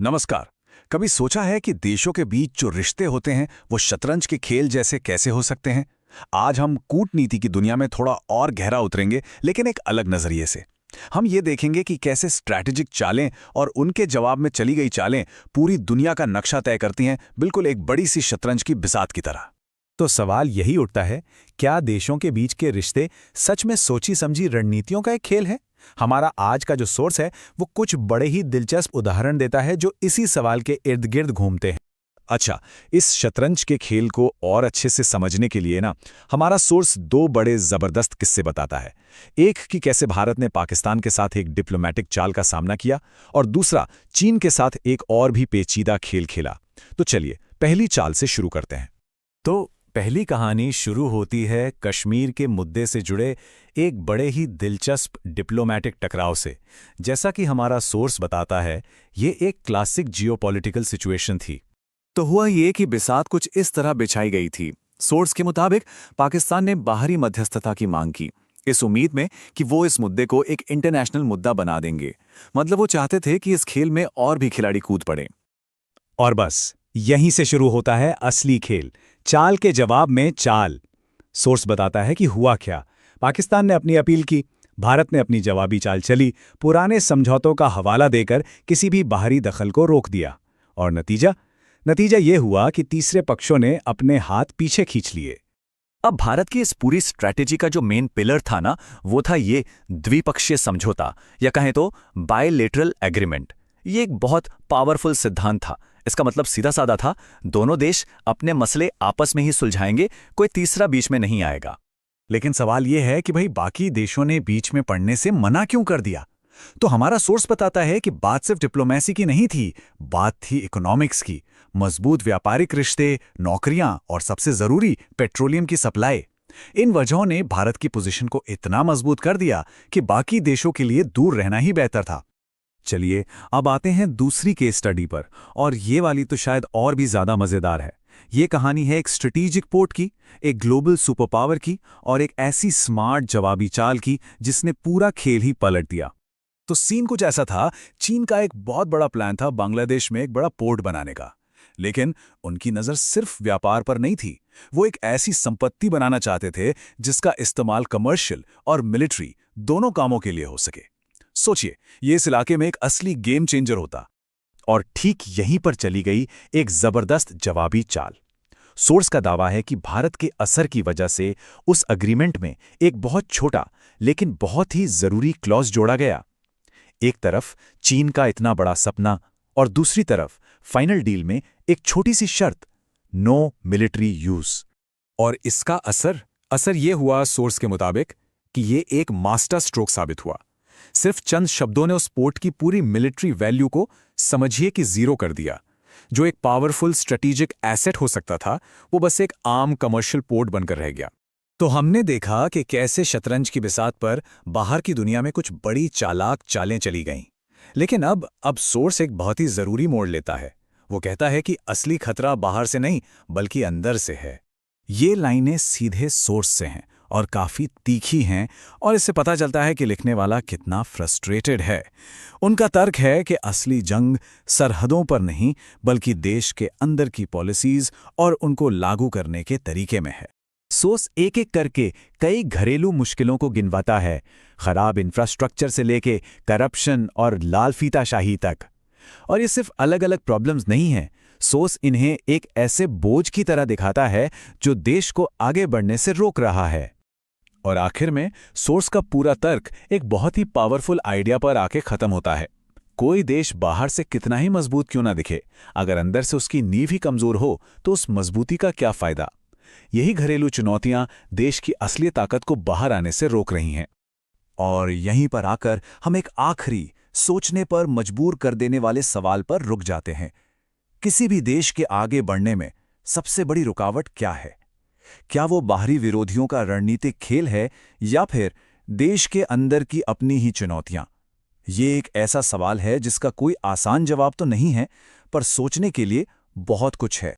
नमस्कार। कभी सोचा है कि देशों के बीच जो रिश्ते होते हैं वो शतरंज के खेल जैसे कैसे हो सकते हैं? आज हम कूटनीति की दुनिया में थोड़ा और गहरा उतरेंगे, लेकिन एक अलग नजरिए से। हम ये देखेंगे कि कैसे स्ट्रैटेजिक चालें और उनके जवाब में चली गई चालें पूरी दुनिया का नक्शा तय करती हैं, बिल्कुल एक बड़ी सी शतरंज की बिसात की तरह। तो सवाल यही उठता है, क्या देशों के बीच के रिश्ते सच में सोची समझी रणनीतियों का एक खेल है? हमारा आज का जो सोर्स है वो कुछ बड़े ही दिलचस्प उदाहरण देता है जो इसी सवाल के इर्द गिर्द घूमते हैं। अच्छा, इस शतरंज के खेल को और अच्छे से समझने के लिए हमारा सोर्स दो बड़े जबरदस्त किस्से बताता है। एक कि कैसे भारत ने पाकिस्तान के साथ एक डिप्लोमेटिक चाल का सामना किया, और दूसरा चीन के साथ एक और भी पेचीदा खेल खेला। तो चलिए पहली चाल से शुरू करते हैं। तो पहली कहानी शुरू होती है कश्मीर के मुद्दे से जुड़े एक बड़े ही दिलचस्प डिप्लोमेटिक टकराव से। जैसा कि हमारा सोर्स बताता है, ये एक क्लासिक जियोपॉलिटिकल सिचुएशन थी। तो हुआ ये कि बिसात कुछ इस तरह बिछाई गई थी। सोर्स के मुताबिक पाकिस्तान ने बाहरी मध्यस्थता की मांग की, इस उम्मीद में कि वो इस मुद्दे को एक इंटरनेशनल मुद्दा बना देंगे। मतलब वो चाहते थे कि इस खेल में और भी खिलाड़ी कूद पड़े। और बस यहीं से शुरू होता है असली खेल, चाल के जवाब में चाल। सोर्स बताता है कि हुआ क्या। पाकिस्तान ने अपनी अपील की, भारत ने अपनी जवाबी चाल चली, पुराने समझौतों का हवाला देकर किसी भी बाहरी दखल को रोक दिया। और नतीजा ये हुआ कि तीसरे पक्षों ने अपने हाथ पीछे खींच लिए। अब भारत की इस पूरी स्ट्रैटेजी का जो मेन पिलर था वो था ये द्विपक्षीय समझौता, या कहें तो बायलैटरल एग्रीमेंट। ये एक बहुत पावरफुल सिद्धांत था। इसका मतलब सीधा साधा था, दोनों देश अपने मसले आपस में ही सुलझाएंगे, कोई तीसरा बीच में नहीं आएगा। लेकिन सवाल यह है कि भाई बाकी देशों ने बीच में पड़ने से मना क्यों कर दिया? तो हमारा सोर्स बताता है कि बात सिर्फ डिप्लोमेसी की नहीं थी, बात थी इकोनॉमिक्स की। मजबूत व्यापारिक रिश्ते, नौकरियां और सबसे जरूरी पेट्रोलियम की सप्लाई। इन वजहों ने भारत की पोजीशन को इतना मजबूत कर दिया कि बाकी देशों के लिए दूर रहना ही बेहतर था। चलिए अब आते हैं दूसरी केस स्टडी पर, और ये वाली तो शायद और भी ज्यादा मजेदार है। ये कहानी है एक स्ट्रेटेजिक पोर्ट की, एक ग्लोबल सुपर पावर की, और एक ऐसी स्मार्ट जवाबी चाल की जिसने पूरा खेल ही पलट दिया। तो सीन कुछ ऐसा था, चीन का एक बहुत बड़ा प्लान था बांग्लादेश में एक बड़ा पोर्ट बनाने का। लेकिन उनकी नजर सिर्फ व्यापार पर नहीं थी, वो एक ऐसी संपत्ति बनाना चाहते थे जिसका इस्तेमाल कमर्शियल और मिलिट्री दोनों कामों के लिए हो सके। सोचिए, ये इस इलाके में एक असली गेम चेंजर होता। और ठीक यहीं पर चली गई एक जबरदस्त जवाबी चाल। सोर्स का दावा है कि भारत के असर की वजह से उस अग्रीमेंट में एक बहुत छोटा लेकिन बहुत ही जरूरी क्लॉज जोड़ा गया। एक तरफ चीन का इतना बड़ा सपना, और दूसरी तरफ फाइनल डील में एक छोटी सी शर्त, नो मिलिट्री यूज। और इसका असर ये हुआ सोर्स के मुताबिक कि ये एक मास्टर स्ट्रोक साबित हुआ। सिर्फ चंद शब्दों ने उस पोर्ट की पूरी मिलिट्री वैल्यू को समझिए कि जीरो कर दिया। जो एक पावरफुल स्ट्रेटेजिक एसेट हो सकता था, वो बस एक आम कमर्शियल पोर्ट बनकर रह गया। तो हमने देखा कि कैसे शतरंज की बिसात पर बाहर की दुनिया में कुछ बड़ी चालाक चालें चली गईं। लेकिन अब सोर्स एक बहुत ही जरूरी मोड़ लेता है। वो कहता है कि असली खतरा बाहर से नहीं बल्कि अंदर से है। ये लाइनें सीधे सोर्स से हैं और काफी तीखी हैं, और इससे पता चलता है कि लिखने वाला कितना फ्रस्ट्रेटेड है। उनका तर्क है कि असली जंग सरहदों पर नहीं बल्कि देश के अंदर की पॉलिसीज और उनको लागू करने के तरीके में है। सोर्स एक एक करके कई घरेलू मुश्किलों को गिनवाता है, खराब इंफ्रास्ट्रक्चर से लेके करप्शन और लालफीताशाही तक। और ये सिर्फ अलग अलग प्रॉब्लम्स नहीं हैं, सोर्स इन्हें एक ऐसे बोझ की तरह दिखाता है जो देश को आगे बढ़ने से रोक रहा है। और आखिर में सोर्स का पूरा तर्क एक बहुत ही पावरफुल आइडिया पर आके खत्म होता है। कोई देश बाहर से कितना ही मजबूत क्यों ना दिखे, अगर अंदर से उसकी नींव ही कमजोर हो तो उस मजबूती का क्या फायदा। यही घरेलू चुनौतियां देश की असली ताकत को बाहर आने से रोक रही हैं। और यहीं पर आकर हम एक आखिरी, सोचने पर मजबूर कर देने वाले सवाल पर रुक जाते हैं। किसी भी देश के आगे बढ़ने में सबसे बड़ी रुकावट क्या है? क्या वो बाहरी विरोधियों का रणनीतिक खेल है, या फिर देश के अंदर की अपनी ही चुनौतियां? ये एक ऐसा सवाल है जिसका कोई आसान जवाब तो नहीं है, पर सोचने के लिए बहुत कुछ है।